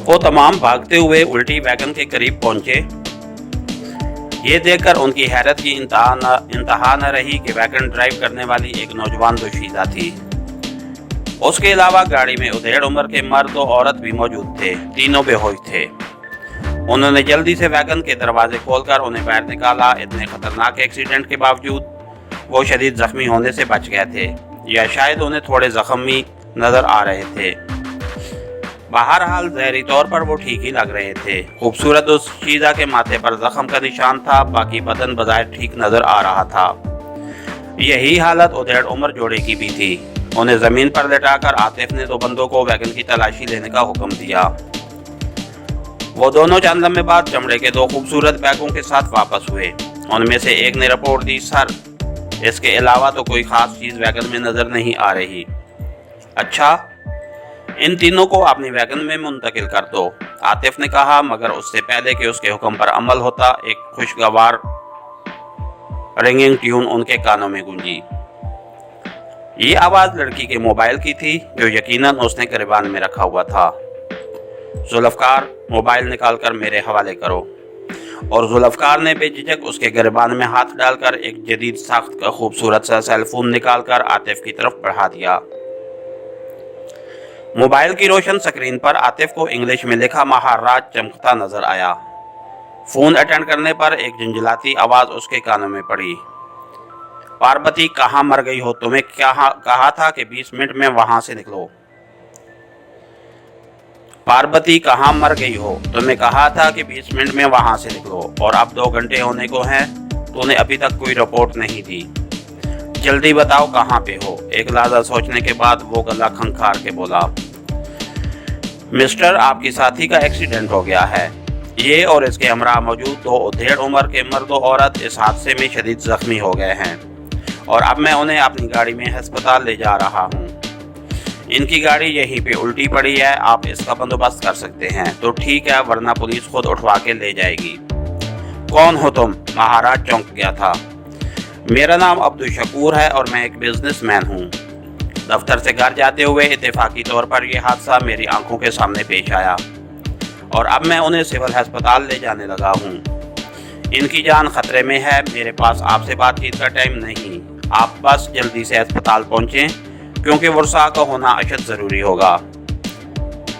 वो तमाम भागते हुए उल्टी वैगन के करीब पहुंचे। ये देखकर उनकी हैरत की इंतहा न रही कि वैगन ड्राइव करने वाली एक नौजवान दोशीज़ा थी। उसके अलावा गाड़ी में उधेड़ उम्र के मर्द और औरत भी मौजूद थे। तीनों बेहोश थे। उन्होंने जल्दी से वैगन के दरवाजे खोलकर उन्हें बाहर निकाला। इतने खतरनाक एक्सीडेंट के बावजूद वो शदीद जख्मी होने से बच गए थे, या शायद उन्हें थोड़े जख्मी नजर आ रहे थे। बहरहाल ज़ाहिरी तौर पर वो ठीक ही लग रहे थे। खूबसूरत दोशीज़ा के माथे पर जख्म का निशान था, बाकी बदन बज़ाहिर ठीक नजर आ रहा था। यही हालत उधेड़ उम्र जोड़े की भी थी। उन्हें जमीन पर लेटाकर आतिफ ने दो बंदों को वैगन की तलाशी लेने का हुक्म दिया। वो दोनों चंद लम्हे बाद चमड़े के दो खूबसूरत बैगों के साथ वापस हुए। उनमें से एक ने रिपोर्ट दी, सर, इसके अलावा तो कोई ख़ास चीज़ वैगन में नज़र नहीं आ रही। अच्छा, इन तीनों को अपनी वैगन में मुंतकिल कर दो, आतिफ ने कहा, मगर उससे पहले कि उसके हुक्म पर अमल होता एक खुशगवार रिंगिंग ट्यून उनके कानों में गूंजी। ये आवाज़ लड़की के मोबाइल की थी, जो यकीनन उसने गिरबान में रखा हुआ था। जुल्फ़कार, मोबाइल निकालकर मेरे हवाले करो। और जुल्फ़कार ने बेझिझक उसके गिरबान में हाथ डालकर एक जदीद साख्त का खूबसूरत सा सेलफोन निकालकर आतिफ की तरफ बढ़ा दिया। मोबाइल की रोशन स्क्रीन पर आतिफ को इंग्लिश में लिखा महाराज चमकता नजर आया। फोन अटेंड करने पर एक झंझलाती आवाज़ उसके कानों में पड़ी। पार्वती, कहाँ मर गई हो? तुम्हें क्या कहा था कि 20 मिनट में वहां से निकलो। पार्वती, कहाँ मर गई हो? तुम्हें कहा था कि 20 मिनट में वहां से निकलो, और अब 2 घंटे होने को हैं, तूने अभी तक कोई रिपोर्ट नहीं दी। जल्दी बताओ कहाँ पे हो? एक लहज़ा सोचने के बाद वो गला खंखार के बोला, मिस्टर, आपकी साथी का एक्सीडेंट हो गया है। ये और इसके हमरा मौजूद 2 उधेड़ उम्र के मर्द और औरत इस हादसे में शदीद जख्मी हो गए हैं, और अब मैं उन्हें अपनी गाड़ी में अस्पताल ले जा रहा हूँ। इनकी गाड़ी यहीं पे उल्टी पड़ी है, आप इसका बंदोबस्त कर सकते हैं तो ठीक है, वरना पुलिस खुद उठवा के ले जाएगी। कौन हो तुम? महाराज चौंक गया था। मेरा नाम अब्दुल शकूर है और मैं एक बिजनेसमैन हूँ। दफ्तर से घर जाते हुए इत्तेफाकी तौर पर यह हादसा मेरी आंखों के सामने पेश आया, और अब मैं उन्हें सिविल अस्पताल ले जाने लगा हूँ। इनकी जान खतरे में है। मेरे पास आपसे बातचीत का टाइम नहीं, आप बस जल्दी से अस्पताल पहुँचें, क्योंकि वर्षा का होना अशद ज़रूरी होगा।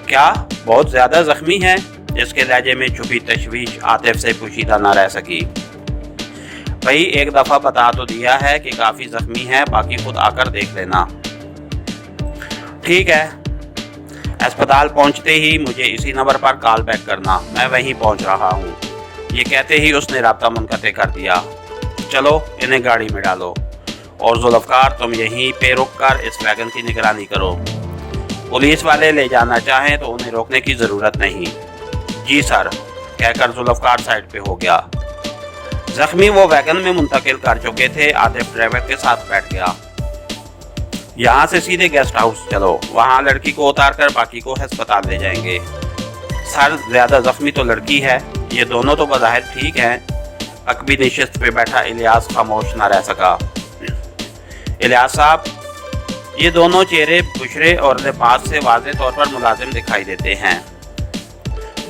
क्या बहुत ज़्यादा ज़ख्मी है? इसके लहजे में छुपी तशवीश आतिफ से पोशीदा न रह सकी। भाई, एक दफ़ा बता तो दिया है कि काफ़ी ज़ख्मी है, बाकी खुद आकर देख लेना। ठीक है। अस्पताल पहुंचते ही मुझे इसी नंबर पर कॉल बैक करना, मैं वहीं पहुंच रहा हूं। ये कहते ही उसने राब्ता मुनक़ते कर दिया। चलो, इन्हें गाड़ी में डालो, और जुल्फ़कार, तुम यहीं पे रुक कर इस वैगन की निगरानी करो। पुलिस वाले ले जाना चाहें तो उन्हें रोकने की ज़रूरत नहीं। जी सर, कहकर जुल्फ़कार साइड पे हो गया। जख्मी वो वैगन में मुंतकिल कर चुके थे। आतिफ ड्राइवर के साथ बैठ गया। यहाँ से सीधे गेस्ट हाउस चलो, वहाँ लड़की को उतार कर बाकी को अस्पताल ले जाएंगे। सर, ज़्यादा जख्मी तो लड़की है, ये दोनों तो बज़ाहिर ठीक हैं। अकबी नशिस्त पे बैठा इलियास खामोश न रह सका। इलियास साहब, ये दोनों चेहरे बुशरे और लिबास से वाज़े तौर पर मुलाजिम दिखाई देते हैं,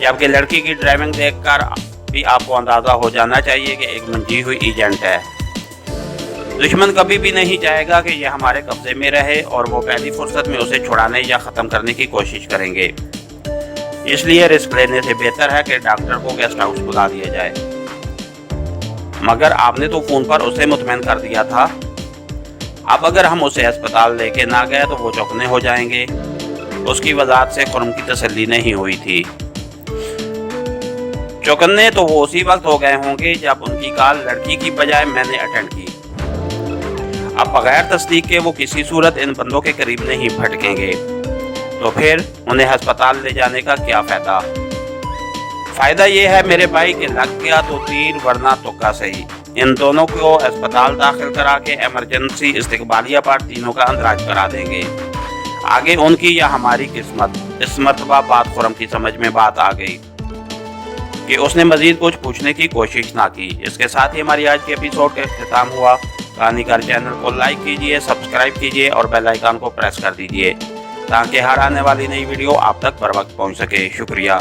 जबकि लड़की की ड्राइविंग देखकर भी आपको अंदाज़ा हो जाना चाहिए कि एक मंजी हुई एजेंट है। दुश्मन कभी भी नहीं चाहेगा कि यह हमारे कब्जे में रहे, और वो पहली फुर्सत में उसे छुड़ाने या ख़त्म करने की कोशिश करेंगे। इसलिए रिस्क लेने से बेहतर है कि डॉक्टर को गेस्ट हाउस बुला दिया जाए। मगर आपने तो फ़ोन पर उसे मुतमईन कर दिया था। अब अगर हम उसे अस्पताल लेके ना गए तो वो चौंकने हो जाएंगे। उसकी वजाहत से खुर्म की तसल्ली नहीं हुई थी। चौंकने तो वो उसी वक्त हो गए होंगे जब उनकी कॉल लड़की की बजाय मैंने अटेंड की। अब बगैर तस्दीक के वो किसी सूरत इन बंदों के करीब नहीं भटकेंगे, तो फिर उन्हें अस्पताल ले जाने का क्या फ़ायदा? फ़ायदा ये है मेरे भाई कि लग गया तो तीर, वरना तुक्का सही। इन दोनों को अस्पताल दाखिल करा के एमरजेंसी इस्तिकबालिया पर तीनों का अंदराज करा देंगे। आगे उनकी या हमारी किस्मत। इस मरतबा बात खुर्रम की समझ में बात आ गई कि उसने मज़ीद कुछ पूछने की कोशिश ना की। इसके साथ ही हमारी आज के एपिसोड का इख्तिताम हुआ। कहानीकार चैनल को लाइक कीजिए, सब्सक्राइब कीजिए और बेल आइकन को प्रेस कर दीजिए। تاکہ ہر آنے والی نئی ویڈیو آپ تک بر وقت پہنچ سکے۔ شکریہ۔